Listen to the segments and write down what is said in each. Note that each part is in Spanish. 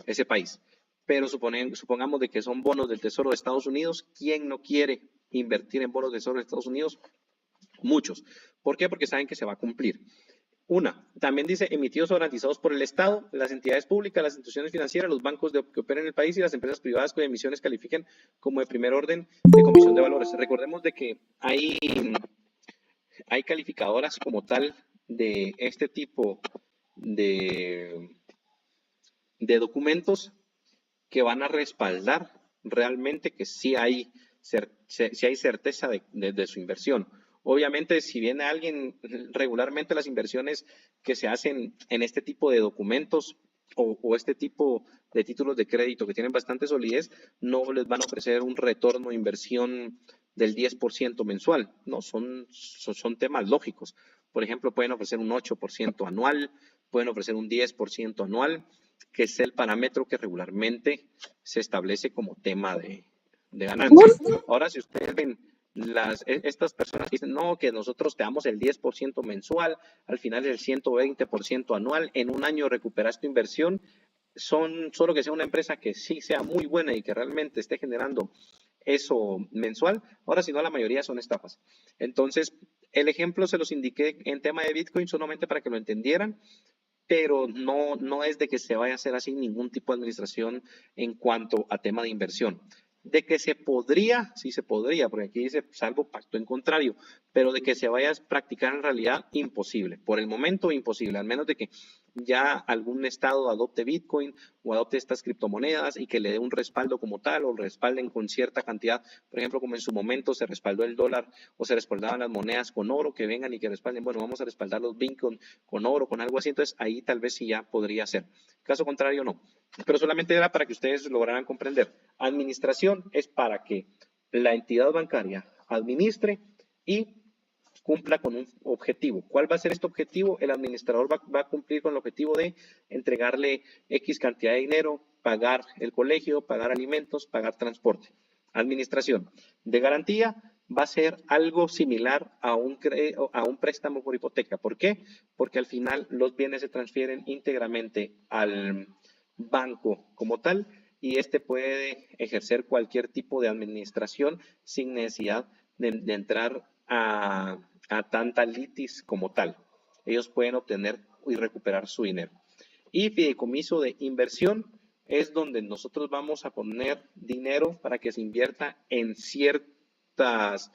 ese país. Pero supongamos de que son bonos del Tesoro de Estados Unidos. ¿Quién no quiere invertir en bonos del Tesoro de Estados Unidos? Muchos. ¿Por qué? Porque saben que se va a cumplir. También dice emitidos o garantizados por el Estado, las entidades públicas, las instituciones financieras, los bancos que operen en el país y las empresas privadas cuyas emisiones califiquen como de primer orden de comisión de valores. Recordemos de que hay calificadoras como tal de este tipo de documentos que van a respaldar realmente que sí hay certeza de su inversión. Obviamente, si viene alguien, regularmente las inversiones que se hacen en este tipo de documentos o este tipo de títulos de crédito que tienen bastante solidez, no les van a ofrecer un retorno de inversión del 10% mensual, no, son temas lógicos. Por ejemplo, pueden ofrecer un 8% anual, pueden ofrecer un 10% anual, que es el parámetro que regularmente se establece como tema de ganancia. Ahora, si ustedes ven estas personas que dicen, no, que nosotros te damos el 10% mensual, al final es el 120% anual, en un año recuperas tu inversión, solo que sea una empresa que sí sea muy buena y que realmente esté generando eso mensual. Ahora, si no, la mayoría son estafas. Entonces, el ejemplo se los indiqué en tema de Bitcoin solamente para que lo entendieran, pero no es de que se vaya a hacer así ningún tipo de administración en cuanto a tema de inversión. De que se podría, sí se podría, porque aquí dice salvo pacto en contrario, pero de que se vaya a practicar en realidad, imposible. Por el momento, imposible, al menos de que ya algún estado adopte Bitcoin o adopte estas criptomonedas y que le dé un respaldo como tal o respalden con cierta cantidad, por ejemplo, como en su momento se respaldó el dólar o se respaldaban las monedas con oro, que vengan y que respalden, bueno, vamos a respaldar los Bitcoin con oro, con algo así, entonces ahí tal vez sí ya podría ser. Caso contrario, no. Pero solamente era para que ustedes lograran comprender. Administración es para que la entidad bancaria administre y cumpla con un objetivo. ¿Cuál va a ser este objetivo? El administrador va a cumplir con el objetivo de entregarle X cantidad de dinero, pagar el colegio, pagar alimentos, pagar transporte. Administración de garantía va a ser algo similar a un préstamo por hipoteca. ¿Por qué? Porque al final los bienes se transfieren íntegramente al banco como tal y este puede ejercer cualquier tipo de administración sin necesidad de entrar a tanta litis como tal. Ellos pueden obtener y recuperar su dinero. Y fideicomiso de inversión es donde nosotros vamos a poner dinero para que se invierta en ciertas,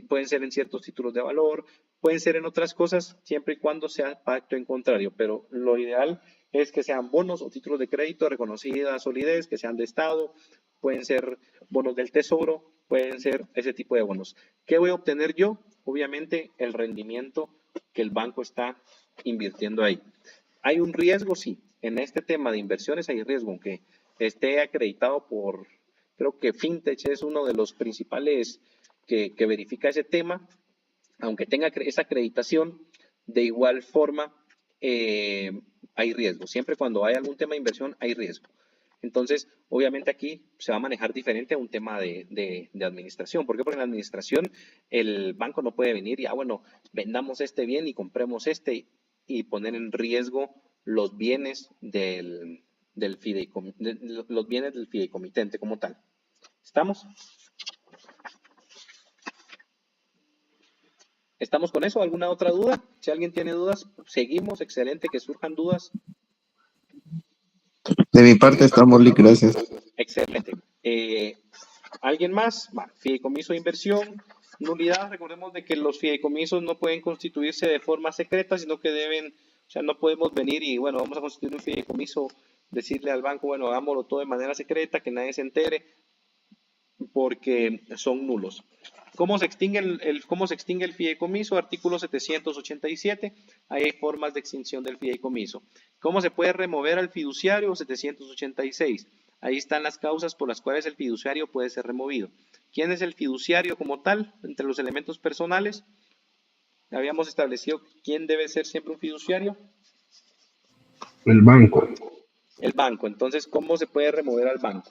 pueden ser en ciertos títulos de valor, pueden ser en otras cosas, siempre y cuando sea pacto en contrario, pero lo ideal es que sean bonos o títulos de crédito de reconocida solidez, que sean de Estado, pueden ser bonos del Tesoro, pueden ser ese tipo de bonos. ¿Qué voy a obtener yo? Obviamente el rendimiento que el banco está invirtiendo ahí. ¿Hay un riesgo? Sí. En este tema de inversiones hay riesgo, aunque esté acreditado por, creo que FinTech es uno de los principales que verifica ese tema, aunque tenga esa acreditación, de igual forma hay riesgo. Siempre cuando hay algún tema de inversión hay riesgo. Entonces, obviamente aquí se va a manejar diferente a un tema de administración. ¿Por qué? Porque en la administración el banco no puede venir y, bueno, vendamos este bien y compremos este y poner en riesgo los bienes del fideicomitente como tal. ¿Estamos? ¿Estamos con eso? ¿Alguna otra duda? Si alguien tiene dudas, seguimos. Excelente, que surjan dudas. De mi parte estamos, Lick, gracias. Excelente. ¿Alguien más? Fideicomiso de inversión, nulidad. Recordemos de que los fideicomisos no pueden constituirse de forma secreta, sino que deben, o sea, no podemos venir y, bueno, vamos a constituir un fideicomiso, decirle al banco, bueno, hagámoslo todo de manera secreta, que nadie se entere, porque son nulos. ¿Cómo se extingue el fideicomiso? Artículo 787. Ahí hay formas de extinción del fideicomiso. ¿Cómo se puede remover al fiduciario? 786. Ahí están las causas por las cuales el fiduciario puede ser removido. ¿Quién es el fiduciario como tal? Entre los elementos personales, habíamos establecido quién debe ser siempre un fiduciario. El banco. El banco. Entonces, ¿cómo se puede remover al banco?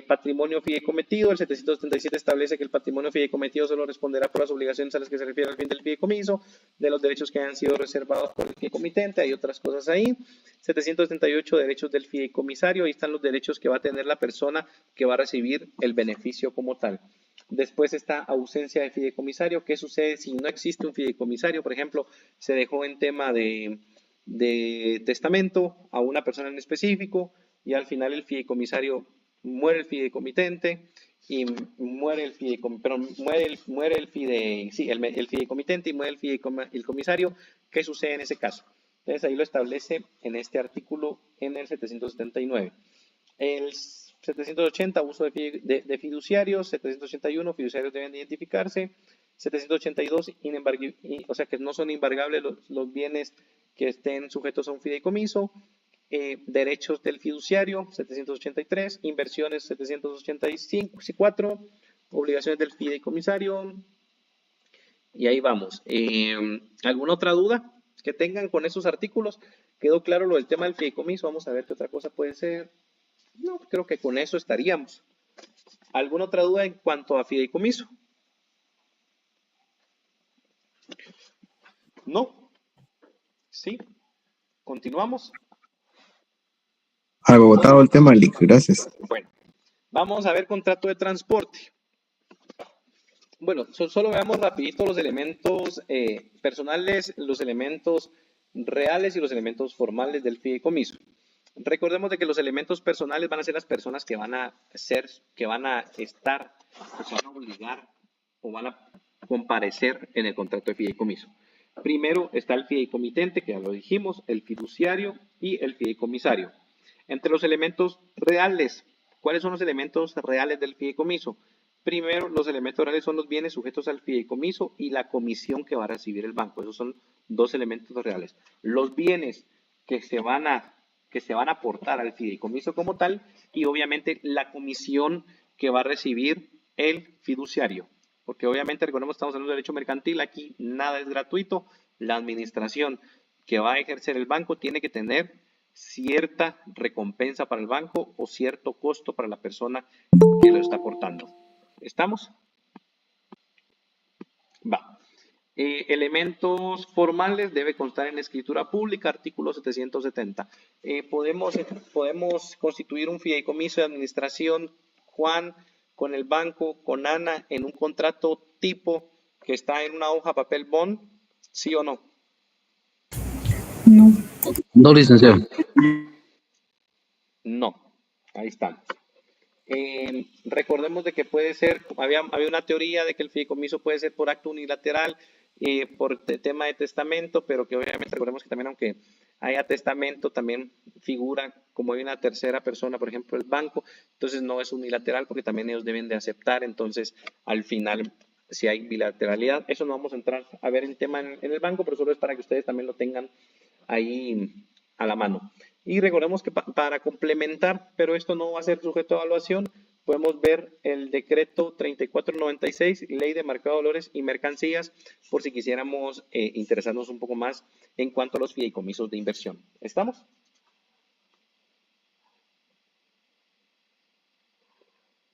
Patrimonio fideicometido, el 777 establece que el patrimonio fideicometido solo responderá por las obligaciones a las que se refiere al fin del fideicomiso, de los derechos que hayan sido reservados por el fideicomitente, hay otras cosas ahí. 778, derechos del fideicomisario, ahí están los derechos que va a tener la persona que va a recibir el beneficio como tal. Después está ausencia de fideicomisario. ¿Qué sucede si no existe un fideicomisario? Por ejemplo, se dejó en tema de testamento a una persona en específico y al final el fideicomisario muere, el fideicomitente y muere el fideicomitente y muere el fideicomisario. ¿Qué sucede en ese caso? Entonces ahí lo establece en este artículo en el 779. El 780, uso de fiduciarios. 781, fiduciarios deben identificarse. 782, o sea que no son embargables los bienes que estén sujetos a un fideicomiso. Derechos del fiduciario, 783, inversiones, 784, obligaciones del fideicomisario, y ahí vamos. ¿Alguna otra duda que tengan con esos artículos? ¿Quedó claro lo del tema del fideicomiso? Vamos a ver qué otra cosa puede ser. No, creo que con eso estaríamos. ¿Alguna otra duda en cuanto a fideicomiso? ¿No? ¿Sí? ¿Continuamos? Agotado el tema, Lick, gracias. Bueno, vamos a ver contrato de transporte. Bueno, solo veamos rapidito los elementos personales, los elementos reales y los elementos formales del fideicomiso. Recordemos de que los elementos personales van a ser las personas que van a estar, o se van a obligar o van a comparecer en el contrato de fideicomiso. Primero está el fideicomitente, que ya lo dijimos, el fiduciario y el fideicomisario. Entre los elementos reales, ¿cuáles son los elementos reales del fideicomiso? Primero, los elementos reales son los bienes sujetos al fideicomiso y la comisión que va a recibir el banco. Esos son dos elementos reales. Los bienes que se van a aportar al fideicomiso como tal y obviamente la comisión que va a recibir el fiduciario. Porque obviamente, recordemos, estamos hablando de derecho mercantil, aquí nada es gratuito. La administración que va a ejercer el banco tiene que tener cierta recompensa para el banco o cierto costo para la persona que lo está aportando. ¿Estamos? Va. Elementos formales debe constar en escritura pública, artículo 770. Podemos constituir un fideicomiso de administración, Juan, con el banco, con Ana, en un contrato tipo que está en una hoja papel bond, ¿sí o no? No. No, licenciado. No. Ahí estamos. Recordemos de que puede ser, había una teoría de que el fideicomiso puede ser por acto unilateral, por tema de testamento, pero que obviamente recordemos que también aunque haya testamento, también figura como hay una tercera persona, por ejemplo el banco, entonces no es unilateral porque también ellos deben de aceptar, entonces al final si hay bilateralidad, eso no vamos a entrar a ver el tema en el banco, pero solo es para que ustedes también lo tengan ahí a la mano. Y recordemos que para complementar, pero esto no va a ser sujeto a evaluación, podemos ver el decreto 3496, ley de mercado de valores y mercancías, por si quisiéramos interesarnos un poco más en cuanto a los fideicomisos de inversión. ¿Estamos?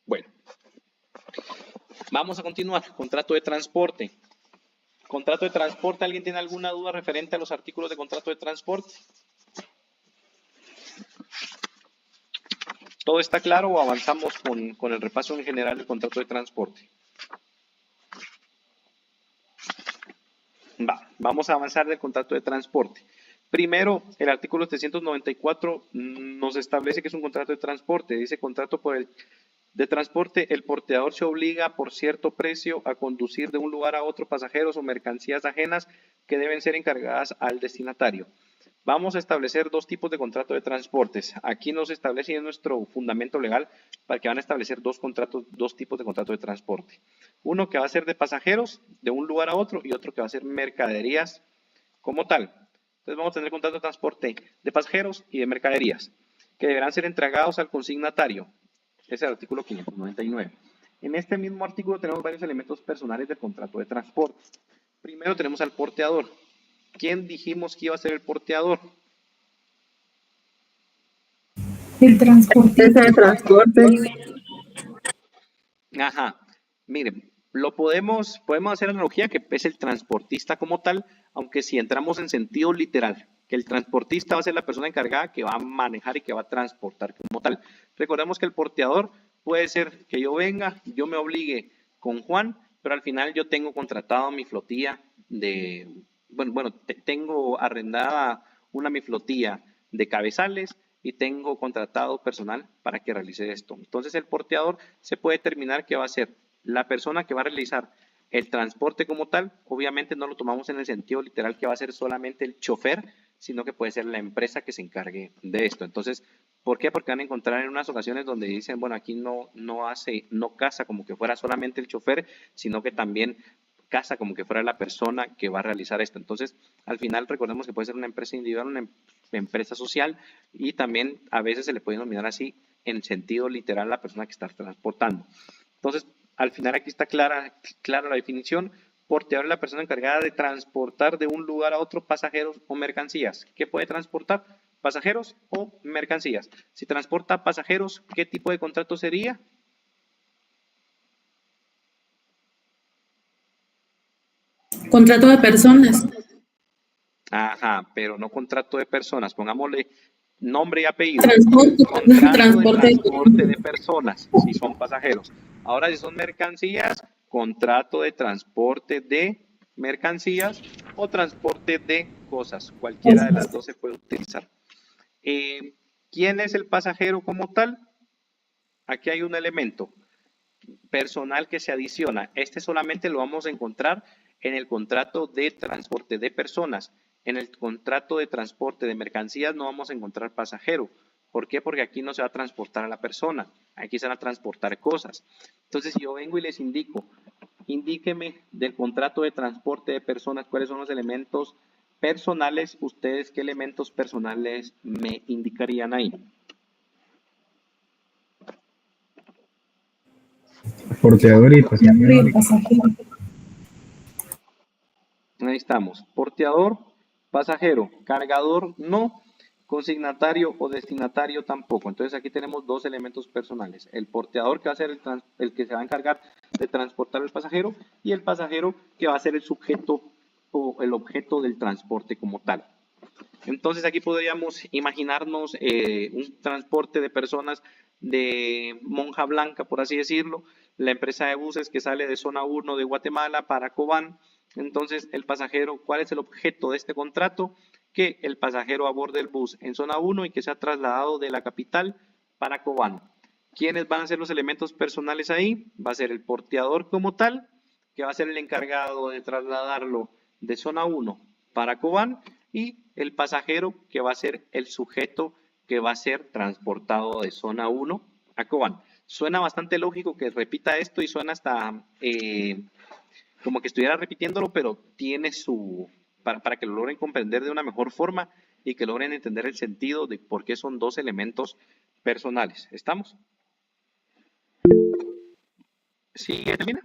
Bueno, vamos a continuar. Contrato de transporte. Contrato de transporte, ¿alguien tiene alguna duda referente a los artículos de contrato de transporte? ¿Todo está claro o avanzamos con el repaso en general del contrato de transporte? Vamos a avanzar del contrato de transporte. Primero, el artículo 794 nos establece que es un contrato de transporte. Dice contrato de transporte, el porteador se obliga por cierto precio a conducir de un lugar a otro pasajeros o mercancías ajenas que deben ser encargadas al destinatario. Vamos a establecer dos tipos de contrato de transportes. Aquí nos establece en nuestro fundamento legal para que van a establecer dos tipos de contrato de transporte. Uno que va a ser de pasajeros de un lugar a otro y otro que va a ser mercaderías como tal. Entonces vamos a tener contrato de transporte de pasajeros y de mercaderías que deberán ser entregados al consignatario. Ese es el artículo 599. En este mismo artículo tenemos varios elementos personales del contrato de transporte. Primero tenemos al porteador. ¿Quién dijimos que iba a ser el porteador? El transportista. El transporte. Ajá, miren, podemos hacer analogía que es el transportista como tal, aunque si entramos en sentido literal, que el transportista va a ser la persona encargada que va a manejar y que va a transportar como tal. Recordemos que el porteador puede ser que yo venga, yo me obligue con Juan, pero al final yo tengo contratado mi flotilla tengo arrendada mi flotilla de cabezales y tengo contratado personal para que realice esto. Entonces el porteador se puede determinar que va a ser la persona que va a realizar el transporte como tal. Obviamente no lo tomamos en el sentido literal que va a ser solamente el chofer, sino que puede ser la empresa que se encargue de esto. Entonces, ¿por qué? Porque van a encontrar en unas ocasiones donde dicen, bueno, aquí no casa como que fuera solamente el chofer, sino que también casa como que fuera la persona que va a realizar esto. Entonces, al final recordemos que puede ser una empresa individual, una empresa social, y también a veces se le puede denominar así en sentido literal la persona que está transportando. Entonces, al final aquí está clara la definición. Porteador es la persona encargada de transportar de un lugar a otro pasajeros o mercancías. ¿Qué puede transportar? Pasajeros o mercancías. Si transporta pasajeros, ¿qué tipo de contrato sería? Contrato de personas. Ajá, pero no contrato de personas. Pongámosle nombre y apellido. Transporte. Transporte de personas, si son pasajeros. Ahora, si son mercancías, contrato de transporte de mercancías o transporte de cosas. Cualquiera de las dos se puede utilizar. ¿Quién es el pasajero como tal? Aquí hay un elemento personal que se adiciona. Este solamente lo vamos a encontrar en el contrato de transporte de personas. En el contrato de transporte de mercancías no vamos a encontrar pasajero. ¿Por qué? Porque aquí no se va a transportar a la persona. Aquí se van a transportar cosas. Entonces, si yo vengo y les indico, indíqueme del contrato de transporte de personas cuáles son los elementos personales, ¿ustedes qué elementos personales me indicarían ahí? Porteador y pasajero. Ahí estamos. Porteador, pasajero, cargador no, consignatario o destinatario tampoco. Entonces aquí tenemos dos elementos personales. El porteador que va a ser el que se va a encargar de transportar el pasajero y el pasajero que va a ser el sujeto o el objeto del transporte como tal. Entonces aquí podríamos imaginarnos un transporte de personas de Monja Blanca, por así decirlo, la empresa de buses que sale de zona 1 de Guatemala para Cobán. Entonces el pasajero, ¿cuál es el objeto de este contrato? Que el pasajero aborde el bus en zona 1 y que sea trasladado de la capital para Cobán. ¿Quiénes van a ser los elementos personales ahí? Va a ser el porteador como tal, que va a ser el encargado de trasladarlo de zona 1 para Cobán, y el pasajero que va a ser el sujeto que va a ser transportado de zona 1 a Cobán. Suena bastante lógico que repita esto y suena hasta como que estuviera repitiéndolo, pero tiene para que lo logren comprender de una mejor forma y que logren entender el sentido de por qué son dos elementos personales. ¿Estamos? ¿Sí? ¿Termina?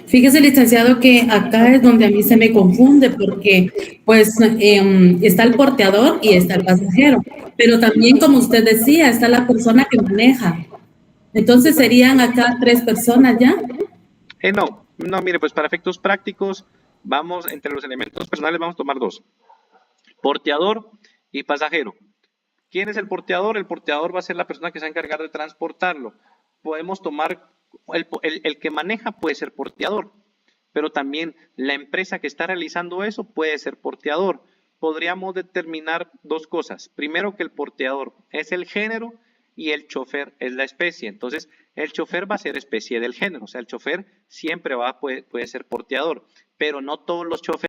Fíjese, licenciado, que acá es donde a mí se me confunde porque pues está el porteador y está el pasajero, pero también, como usted decía, está la persona que maneja. Entonces serían acá 3 personas ya. No, mire, pues para efectos prácticos, vamos entre los elementos personales, vamos a tomar dos: porteador y pasajero. ¿Quién es el porteador? El porteador va a ser la persona que se va a encargar de transportarlo. Podemos tomar, el que maneja puede ser porteador, pero también la empresa que está realizando eso puede ser porteador. Podríamos determinar dos cosas. Primero, que el porteador es el género y el chofer es la especie. Entonces, el chofer va a ser especie del género. O sea, el chofer siempre puede ser porteador, pero no todos los choferes